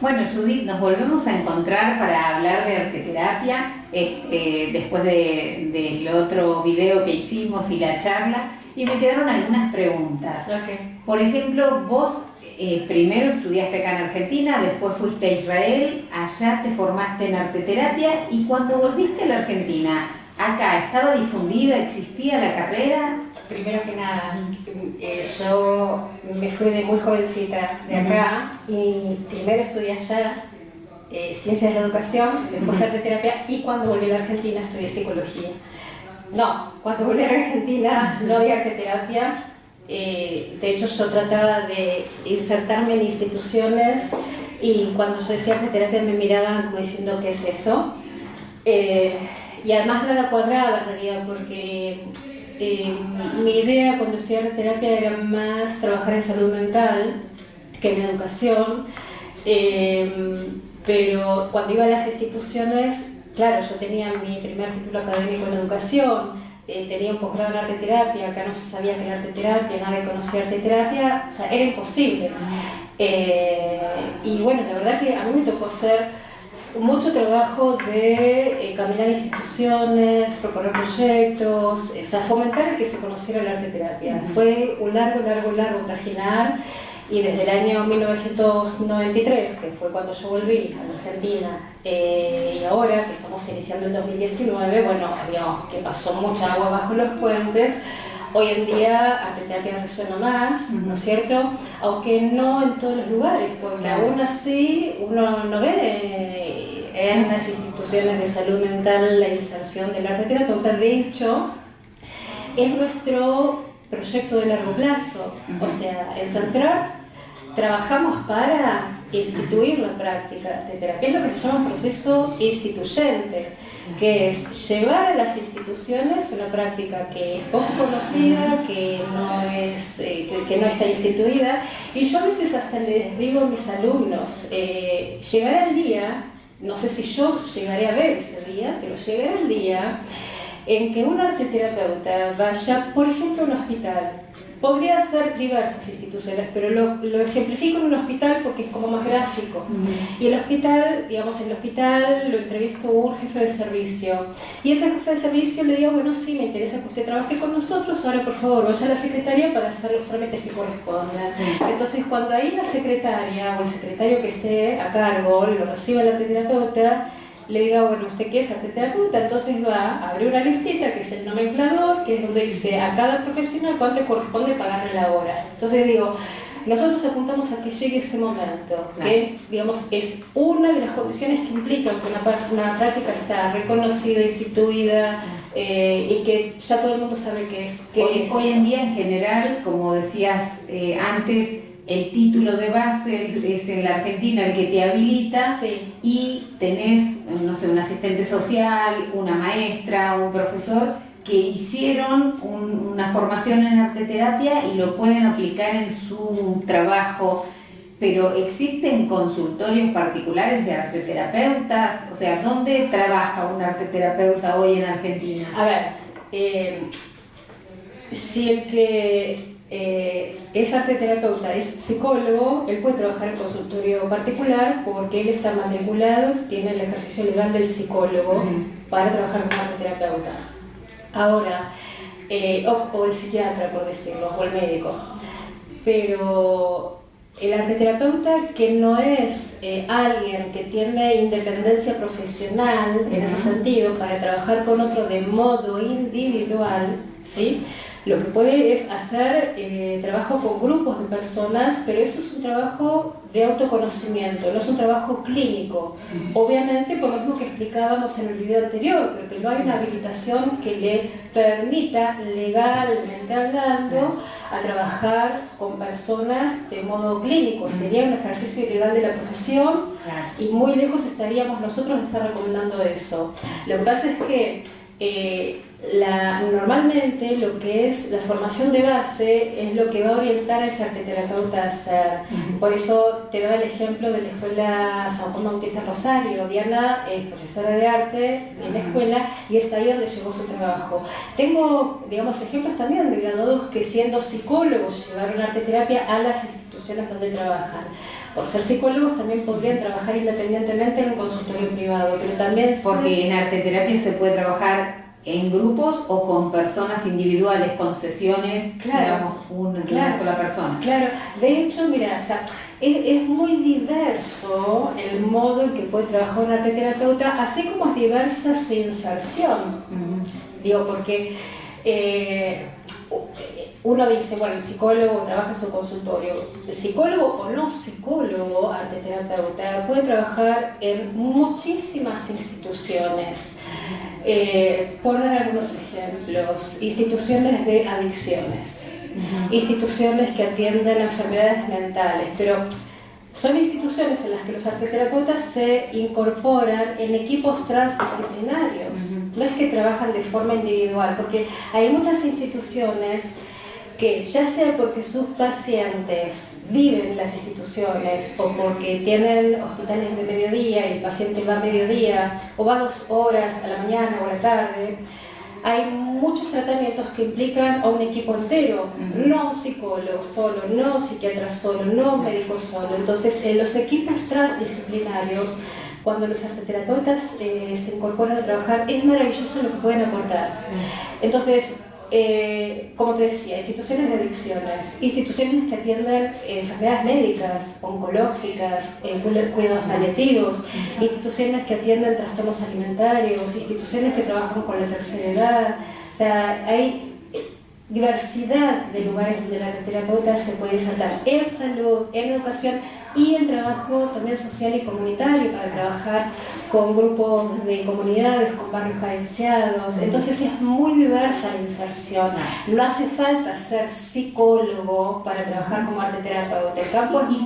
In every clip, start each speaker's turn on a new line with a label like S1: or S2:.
S1: Bueno, Judith, nos volvemos a encontrar para hablar de arteterapia después del otro video que hicimos y la charla, y me quedaron algunas preguntas.
S2: Okay.
S1: Por ejemplo, vos primero estudiaste acá en Argentina, después fuiste a Israel, allá te formaste en arteterapia, y cuando volviste a la Argentina, acá estaba difundida, existía la carrera.
S2: Primero que nada, yo me fui de muy jovencita de acá y primero estudié allá Ciencias de la Educación, después arteterapia, y cuando volví a la Argentina estudié Psicología. No, cuando volví a la Argentina no había arteterapia. De hecho, yo trataba de insertarme en instituciones y cuando yo decía arteterapia me miraban como diciendo ¿qué es eso? Y además nada cuadraba en realidad, porque mi idea cuando estudié arteterapia era más trabajar en salud mental que en educación, pero cuando iba a las instituciones, claro, yo tenía mi primer título académico en educación, tenía un posgrado en arteterapia, acá no se sabía que era arteterapia, nadie conocía arteterapia, o sea, era imposible. Y bueno, la verdad que a mí me tocó hacer mucho trabajo de caminar instituciones, proponer proyectos, o sea, fomentar que se conociera la arteterapia. Fue un largo trajinar, y desde el año 1993, que fue cuando yo volví a la Argentina, y ahora que estamos iniciando el 2019, bueno, digamos que pasó mucha agua bajo los puentes. Hoy en día arteterapia resuena más, ¿no es cierto? Aunque no en todos los lugares, porque aún así uno no ve en las instituciones de salud mental la inserción del arteterapeuta. De hecho, es nuestro proyecto de largo plazo. O sea, en Centrar trabajamos para instituir la práctica de terapia. Es lo que se llama un proceso instituyente, que es llevar a las instituciones una práctica que es poco conocida, que no está instituida. Y yo a veces hasta les digo a mis alumnos, llegará el día, no sé si yo llegaré a ver ese día, pero llegará el día en que un arteterapeuta vaya, por ejemplo, a un hospital. Podría ser diversas instituciones, pero lo ejemplifico en un hospital porque es como más gráfico. Y el hospital, digamos, en el hospital lo entrevisto un jefe de servicio. Y ese jefe de servicio le digo, bueno, sí, me interesa que usted trabaje con nosotros, ahora por favor vaya a la secretaria para hacer los trámites que correspondan. Entonces, cuando ahí la secretaria o el secretario que esté a cargo lo reciba el arteterapeuta, le diga, bueno, ¿usted qué es arteterapeuta? Entonces va a abrir una listita que es el nomenclador, que es donde dice a cada profesional cuánto corresponde pagarle la hora. Entonces digo, nosotros apuntamos a que llegue ese momento, claro, que digamos es una de las condiciones que implican que una práctica está reconocida, instituida, y que ya todo el mundo sabe qué es.
S1: Hoy en día en general, como decías antes, el título de base es en la Argentina el que te habilita, sí, y tenés, no sé, un asistente social, una maestra, un profesor que hicieron una formación en arteterapia y lo pueden aplicar en su trabajo. Pero ¿existen consultorios particulares de arteterapeutas? O sea, ¿dónde trabaja un arteterapeuta hoy en Argentina?
S2: A ver, si el que es arteterapeuta, es psicólogo, él puede trabajar en consultorio particular porque él está matriculado, tiene el ejercicio legal del psicólogo para trabajar como arteterapeuta. Ahora, o el psiquiatra, por decirlo, o el médico. Pero el arteterapeuta que no es alguien que tiene independencia profesional en ese sentido para trabajar con otro de modo individual, ¿sí?, lo que puede es hacer trabajo con grupos de personas, pero eso es un trabajo de autoconocimiento, no es un trabajo clínico. Obviamente, por lo mismo que explicábamos en el video anterior, porque no hay una habilitación que le permita, legalmente hablando, a trabajar con personas de modo clínico. Sería un ejercicio ilegal de la profesión y muy lejos estaríamos nosotros de estar recomendando eso. Lo que pasa es que normalmente lo que es la formación de base es lo que va a orientar a ese arteterapeuta a hacer. Por eso te daba el ejemplo de la Escuela San Juan Bautista Rosario. Diana es profesora de arte en la escuela y es ahí donde llegó su trabajo. Tengo, digamos, ejemplos también de graduados que siendo psicólogos llevaron arteterapia a las instituciones instituciones donde trabajan. Por ser psicólogos también podrían trabajar independientemente en un consultorio privado, pero también...
S1: Porque en arteterapia se puede trabajar en grupos o con personas individuales, con sesiones, digamos, de una sola persona.
S2: Claro, de hecho, mira, o sea, es muy diverso el modo en que puede trabajar un arteterapeuta, así como es diversa su inserción. Digo, porque uno dice, bueno, el psicólogo trabaja en su consultorio. El psicólogo o no psicólogo, arteterapeuta, puede trabajar en muchísimas instituciones. Por dar algunos ejemplos, instituciones de adicciones, instituciones que atienden enfermedades mentales, pero son instituciones en las que los arteterapeutas se incorporan en equipos transdisciplinarios, no es que trabajan de forma individual, porque hay muchas instituciones que, ya sea porque sus pacientes viven en las instituciones o porque tienen hospitales de mediodía y el paciente va a mediodía o va 2 horas a la mañana o a la tarde, hay muchos tratamientos que implican a un equipo entero, no un psicólogo solo, no psiquiatra solo, no médico solo. Entonces, en los equipos transdisciplinarios, cuando los arteterapeutas se incorporan a trabajar, es maravilloso lo que pueden aportar. Entonces, como te decía, instituciones de adicciones, instituciones que atienden enfermedades médicas, oncológicas, cuidados paliativos, instituciones que atienden trastornos alimentarios, instituciones que trabajan con la tercera edad. O sea, hay diversidad de lugares donde la arteterapeuta se puede saltar en salud, en educación y en trabajo también social y comunitario, para trabajar con grupos de comunidades, con barrios carenciados. Entonces es muy diversa la inserción. No hace falta ser psicólogo para trabajar como arteterapeuta. El campo
S1: ¿Y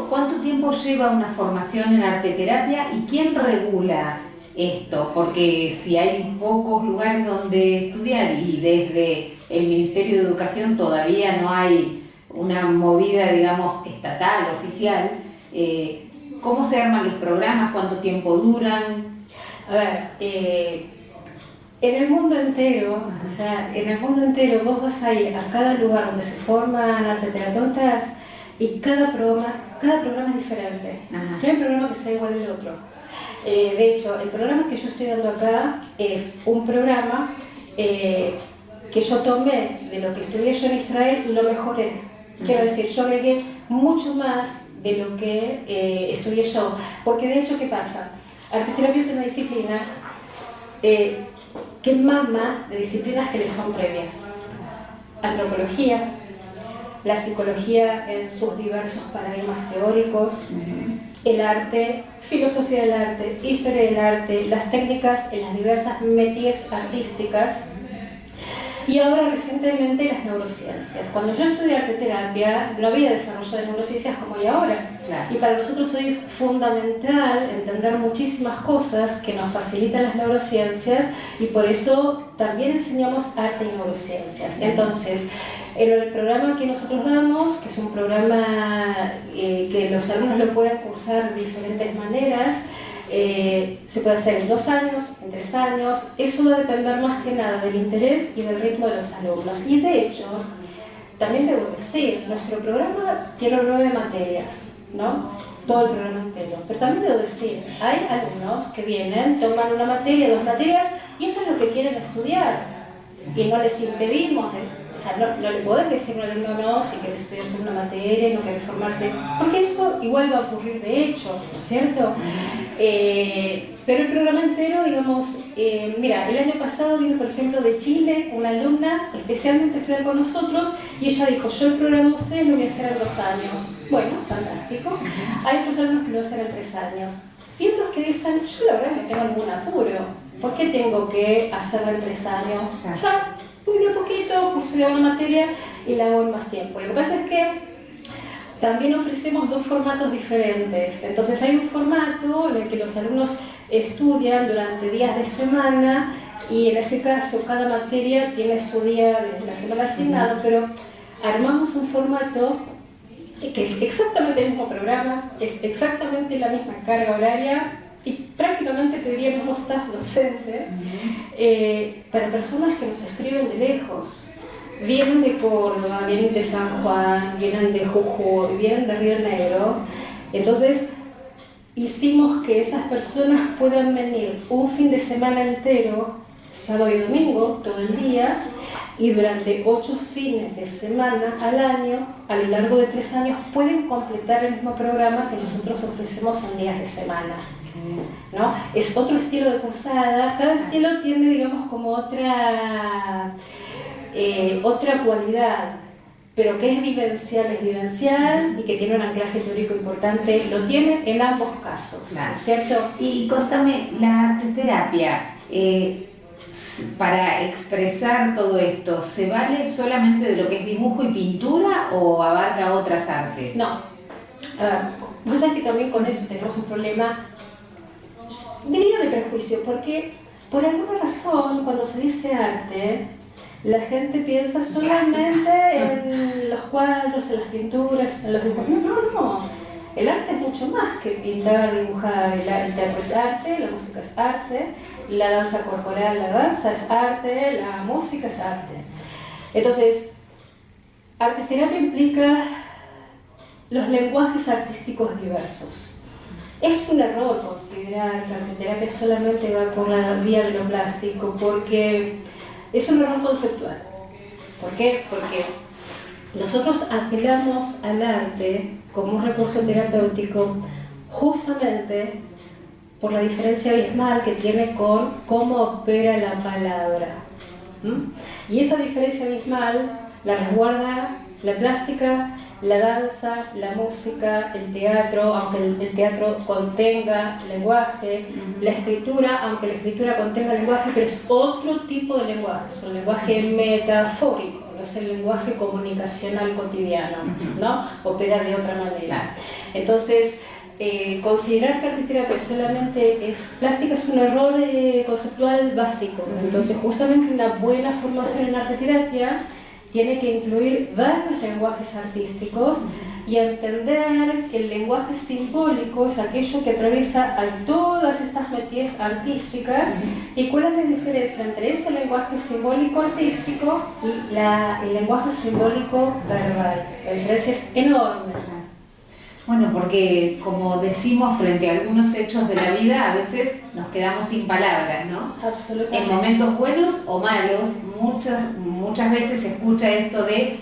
S1: cuánto tiempo lleva una formación en arteterapia y quién regula esto? Porque si hay pocos lugares donde estudiar y desde el Ministerio de Educación todavía no hay una movida, digamos, estatal, oficial, ¿cómo se arman los programas? ¿Cuánto tiempo duran?
S2: A ver, en el mundo entero, o sea, en el mundo entero vos vas a ir a cada lugar donde se forman arteterapeutas y cada programa es diferente. No hay un programa que sea igual al otro. De hecho, el programa que yo estoy dando acá es un programa que yo tomé de lo que estudié yo en Israel y lo mejoré. Quiero decir, yo agregué mucho más de lo que estudié yo. Porque de hecho, ¿qué pasa? Arteterapia es una disciplina que mama de disciplinas que le son previas. Antropología, la psicología en sus diversos paradigmas teóricos, el arte, filosofía del arte, historia del arte, las técnicas en las diversas métiers artísticas. Y ahora recientemente las neurociencias. Cuando yo estudié arteterapia no había desarrollo de neurociencias como hay ahora. Claro. Y para nosotros hoy es fundamental entender muchísimas cosas que nos facilitan las neurociencias y por eso también enseñamos arte y neurociencias. Entonces, en el programa que nosotros damos, que es un programa que los alumnos lo pueden cursar de diferentes maneras, se puede hacer en 2 años, en 3 años. Eso va a depender más que nada del interés y del ritmo de los alumnos. Y de hecho, también debo decir, nuestro programa tiene 9 materias, ¿no? Todo el programa entero. Pero también debo decir, hay alumnos que vienen, toman una materia, 2 materias, y eso es lo que quieren estudiar. Y no les impedimos, o sea, no le podés decir a un alumno no, si quieres estudiar sobre una materia y no quieres formarte, porque eso igual va a ocurrir de hecho, ¿no es cierto? Pero el programa entero, digamos, mira, el año pasado vino, por ejemplo, de Chile una alumna especialmente a estudiar con nosotros y ella dijo, yo el programa de ustedes lo voy a hacer en 2 años. Bueno, fantástico. Hay otros alumnos que lo hacen en 3 años. Y otros que dicen, yo la verdad no tengo ningún apuro. ¿Por qué tengo que hacerlo en 3 años? Ya, voy de a poquito, estudiar una materia y la hago en más tiempo. Lo que pasa es que también ofrecemos 2 formatos diferentes. Entonces hay un formato en el que los alumnos estudian durante días de semana y en ese caso cada materia tiene su día de la semana asignado, pero armamos un formato que es exactamente el mismo programa, es exactamente la misma carga horaria y prácticamente te diría el mismo staff docente para personas que nos escriben de lejos. vienen de Córdoba, vienen de San Juan, vienen de Jujuy, vienen de Río Negro. Entonces hicimos que esas personas puedan venir un fin de semana entero, sábado y domingo, todo el día, y durante 8 fines de semana al año, a lo largo de 3 años, pueden completar el mismo programa que nosotros ofrecemos en días de semana, ¿no? Es otro estilo de cursada, cada estilo tiene, digamos, como otra cualidad, pero que es vivencial y que tiene un anclaje teórico importante, lo tiene en ambos casos,
S1: claro.
S2: ¿Cierto?
S1: Y contame, la arteterapia, para expresar todo esto, ¿se vale solamente de lo que es dibujo y pintura o abarca otras artes?
S2: No. Vos sabés que también con eso tenemos un problema, diría de prejuicio, porque por alguna razón cuando se dice arte, la gente piensa solamente en los cuadros, en las pinturas, en los dibujos. No. El arte es mucho más que pintar, dibujar. El teatro es arte, la música es arte, la danza corporal, la danza es arte, la música es arte. Entonces, arteterapia implica los lenguajes artísticos diversos. Es un error considerar que arteterapia solamente va por la vía de lo plástico, porque es un error conceptual. ¿Por qué? Porque nosotros apelamos al arte como un recurso terapéutico justamente por la diferencia abismal que tiene con cómo opera la palabra. Y esa diferencia abismal la resguarda la plástica, la danza, la música, el teatro, aunque el teatro contenga lenguaje, la escritura, aunque la escritura contenga lenguaje, pero es otro tipo de lenguaje, es un lenguaje metafórico, no es el lenguaje comunicacional cotidiano, ¿no? Opera de otra manera. Entonces, considerar que arteterapia solamente es plástica es un error conceptual básico. Entonces, justamente una buena formación en arteterapia tiene que incluir varios lenguajes artísticos y entender que el lenguaje simbólico es aquello que atraviesa a todas estas métiers artísticas. ¿Y cuál es la diferencia entre ese lenguaje simbólico artístico y el lenguaje simbólico verbal? La diferencia es enorme.
S1: Bueno, porque como decimos frente a algunos hechos de la vida, a veces nos quedamos sin palabras, ¿no?
S2: Absolutamente.
S1: En momentos buenos o malos, muchas veces se escucha esto de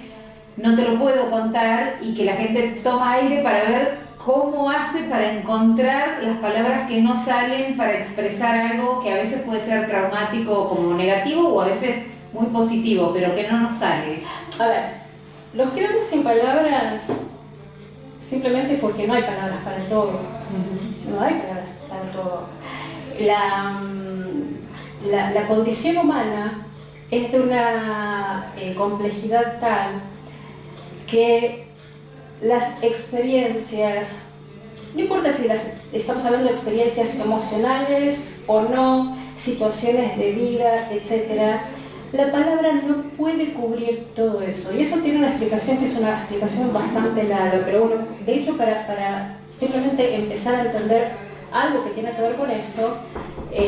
S1: no te lo puedo contar y que la gente toma aire para ver cómo hace para encontrar las palabras que no salen para expresar algo que a veces puede ser traumático como negativo o a veces muy positivo, pero que no nos sale.
S2: A ver, los quedamos sin palabras simplemente porque no hay palabras para todo. No hay palabras para todo. La condición humana es de una complejidad tal que las experiencias, no importa si estamos hablando de experiencias emocionales o no, situaciones de vida, etc., la palabra no puede cubrir todo eso. Y eso tiene una explicación que es una explicación bastante larga, pero bueno, de hecho para simplemente empezar a entender algo que tiene que ver con eso,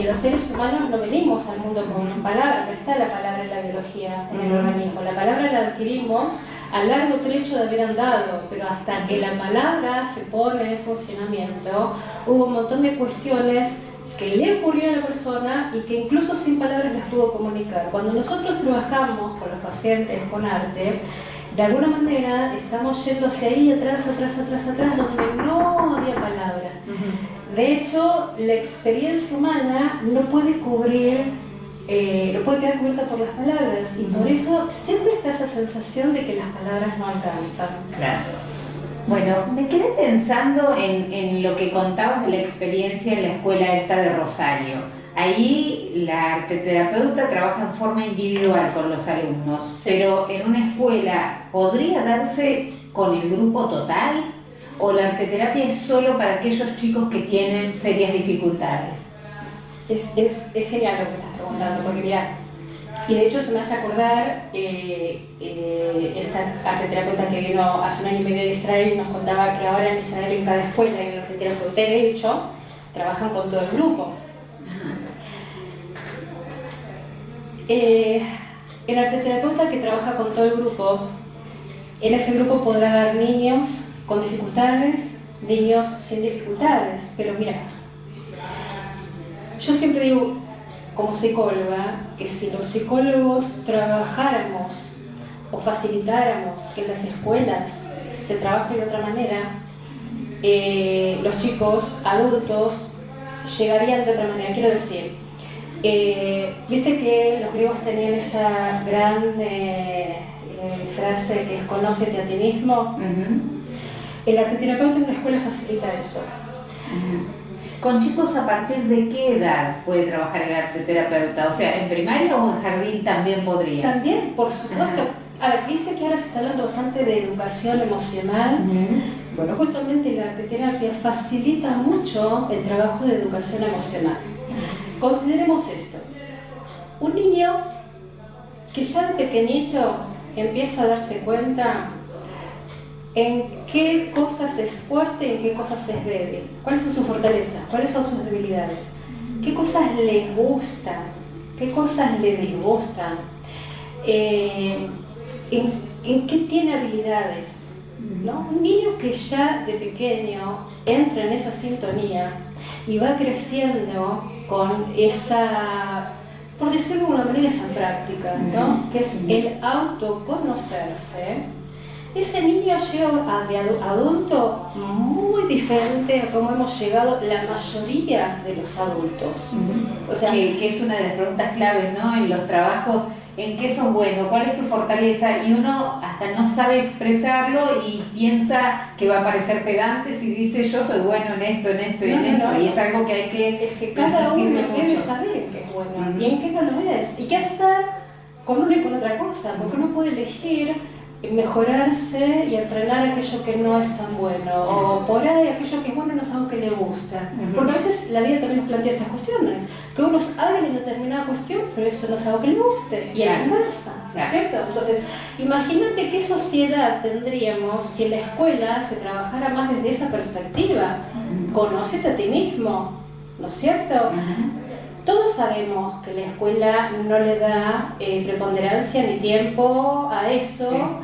S2: los seres humanos no venimos al mundo con palabras, no está la palabra en la biología, en el organismo. La palabra la adquirimos a largo trecho de haber andado, pero hasta que la palabra se pone en funcionamiento, hubo un montón de cuestiones que le ocurrió a la persona y que incluso sin palabras las pudo comunicar. Cuando nosotros trabajamos con los pacientes con arte, de alguna manera estamos yendo hacia ahí, atrás, donde no había palabra. De hecho, la experiencia humana no puede cubrir, no puede quedar cubierta por las palabras, y por eso siempre está esa sensación de que las palabras no alcanzan.
S1: Claro. Bueno, me quedé pensando en lo que contabas de la experiencia en la escuela esta de Rosario. Ahí la arteterapeuta trabaja en forma individual con los alumnos, pero en una escuela, ¿podría darse con el grupo total? ¿O la arteterapia es solo para aquellos chicos que tienen serias dificultades?
S2: Es genial lo que estás preguntando, porque mira, y de hecho se me hace acordar, esta arteterapeuta que vino hace 1 año y medio de Israel nos contaba que ahora en Israel en cada escuela hay un arteterapeuta, de hecho trabajan con todo el grupo. el arteterapeuta que trabaja con todo el grupo, en ese grupo podrá haber niños con dificultades, niños sin dificultades, pero mira, yo siempre digo, como psicóloga, que si los psicólogos trabajáramos o facilitáramos que en las escuelas se trabaje de otra manera, los chicos, adultos, llegarían de otra manera. Quiero decir, viste que los griegos tenían esa gran frase que es conócete a ti mismo. El arteterapeuta en una escuela facilita eso.
S1: ¿Con chicos a partir de qué edad puede trabajar el arteterapeuta? O sea, ¿en primaria o en jardín también podría?
S2: También, por supuesto. A ver, viste que ahora se está hablando bastante de educación emocional. Bueno, justamente la arteterapia facilita mucho el trabajo de educación emocional. Consideremos esto. Un niño que ya de pequeñito empieza a darse cuenta en qué cosas es fuerte y en qué cosas es débil. ¿Cuáles son sus fortalezas? ¿Cuáles son sus debilidades? ¿Qué cosas le gustan? ¿Qué cosas le disgustan? ¿En qué tiene habilidades? ¿No? Un niño que ya de pequeño entra en esa sintonía y va creciendo con esa, por decirlo de una manera, esa práctica, ¿no? Que es el autoconocerse. Ese niño llega de adulto muy diferente a cómo hemos llegado la mayoría de los adultos.
S1: O sea, que es una de las preguntas claves, ¿no? En los trabajos, ¿en qué sos bueno? ¿Cuál es tu fortaleza? Y uno hasta no sabe expresarlo y piensa que va a parecer pedante si dice yo soy bueno en esto, en esto y en esto. Y es algo que hay que...
S2: Es que cada uno debe saber en qué es bueno y en qué no lo es. Y qué hacer con una y con otra cosa, porque uno puede elegir mejorarse y entrenar aquello que no es tan bueno, o por ahí aquello que es bueno no es algo que le gusta, porque a veces la vida también nos plantea estas cuestiones, que uno haga en determinada cuestión, pero eso no es algo que le guste, y a la inversa, ¿no es cierto? Entonces, imagínate qué sociedad tendríamos si en la escuela se trabajara más desde esa perspectiva. Conócete a ti mismo, ¿no es cierto? Todos sabemos que la escuela no le da preponderancia ni tiempo a eso.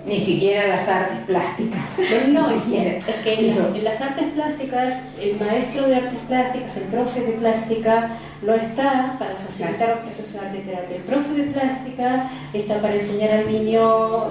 S1: Ni siquiera las artes plásticas.
S2: No, ni siquiera. Es que en las artes plásticas, el maestro de artes plásticas, el profe de plástica, no está para facilitar un proceso de arteterapia. El profe de plástica está para enseñar al niño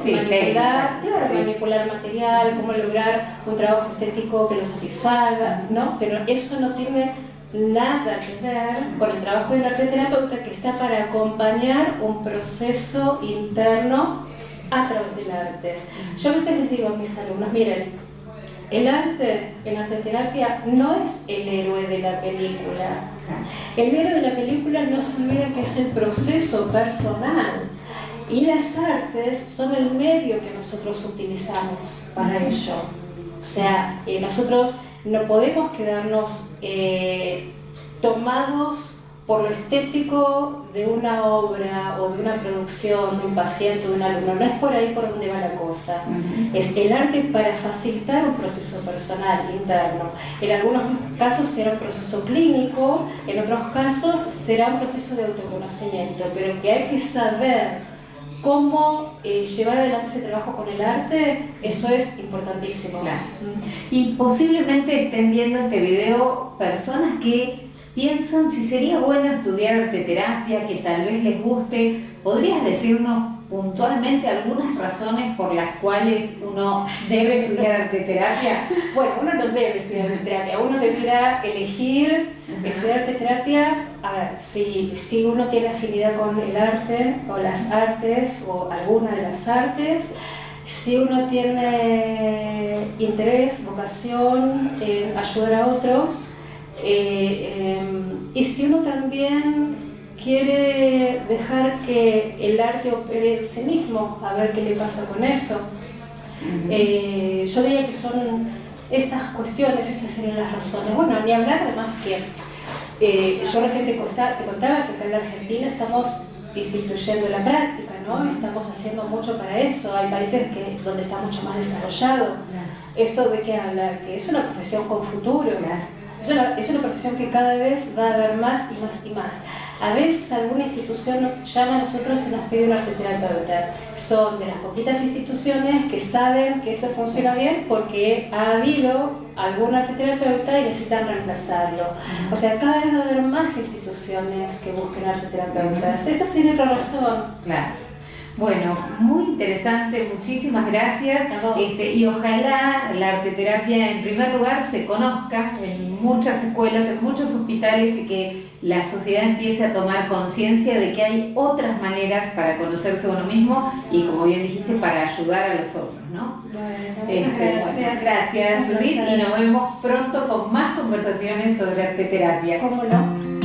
S2: manipular material, cómo lograr un trabajo estético que lo satisfaga, ¿no? Pero eso no tiene nada que ver con el trabajo del arteterapeuta, que está para acompañar un proceso interno a través del arte. Yo a veces les digo a mis alumnos, miren, el arte en arteterapia no es el héroe de la película. El héroe de la película no se olvida que es el proceso personal. Y las artes son el medio que nosotros utilizamos para ello. O sea, nosotros no podemos quedarnos tomados por lo estético de una obra o de una producción, de un paciente, de un alumno. No es por ahí por donde va la cosa. Es el arte para facilitar un proceso personal, interno. En algunos casos será un proceso clínico, en otros casos será un proceso de autoconocimiento, pero que hay que saber cómo llevar adelante ese trabajo con el arte, eso es importantísimo.
S1: Claro. Y posiblemente estén viendo este video personas que piensan si sería bueno estudiar arteterapia, que tal vez les guste. ¿Podrías decirnos puntualmente algunas razones por las cuales uno debe estudiar arteterapia?
S2: Bueno, uno no debe estudiar arteterapia, uno debería elegir estudiar arteterapia. A ver, si uno tiene afinidad con el arte o las artes o alguna de las artes, si uno tiene interés, vocación en ayudar a otros, y si uno también quiere dejar que el arte opere en sí mismo, a ver qué le pasa con eso. Yo diría que son estas cuestiones, estas serían las razones. Bueno, ni hablar además que yo recién te contaba que acá en la Argentina estamos instituyendo la práctica, ¿no? Estamos haciendo mucho para eso. Hay países donde está mucho más desarrollado. ¿Esto de qué habla? Que es una profesión con futuro. Es una profesión que cada vez va a haber más y más y más. A veces alguna institución nos llama a nosotros y nos pide un arteterapeuta. Son de las poquitas instituciones que saben que esto funciona bien porque ha habido algún arteterapeuta y necesitan reemplazarlo. O sea, cada vez va a haber más instituciones que busquen arteterapeutas. Esa sería otra razón.
S1: Claro. Bueno, muy interesante, muchísimas gracias. Y ojalá la arteterapia en primer lugar se conozca en muchas escuelas, en muchos hospitales y que la sociedad empiece a tomar conciencia de que hay otras maneras para conocerse a uno mismo y, como bien dijiste, para ayudar a los otros, ¿no?
S2: Bueno, gracias.
S1: Gracias, Judith, y nos vemos pronto con más conversaciones sobre arteterapia.
S2: ¿Cómo no?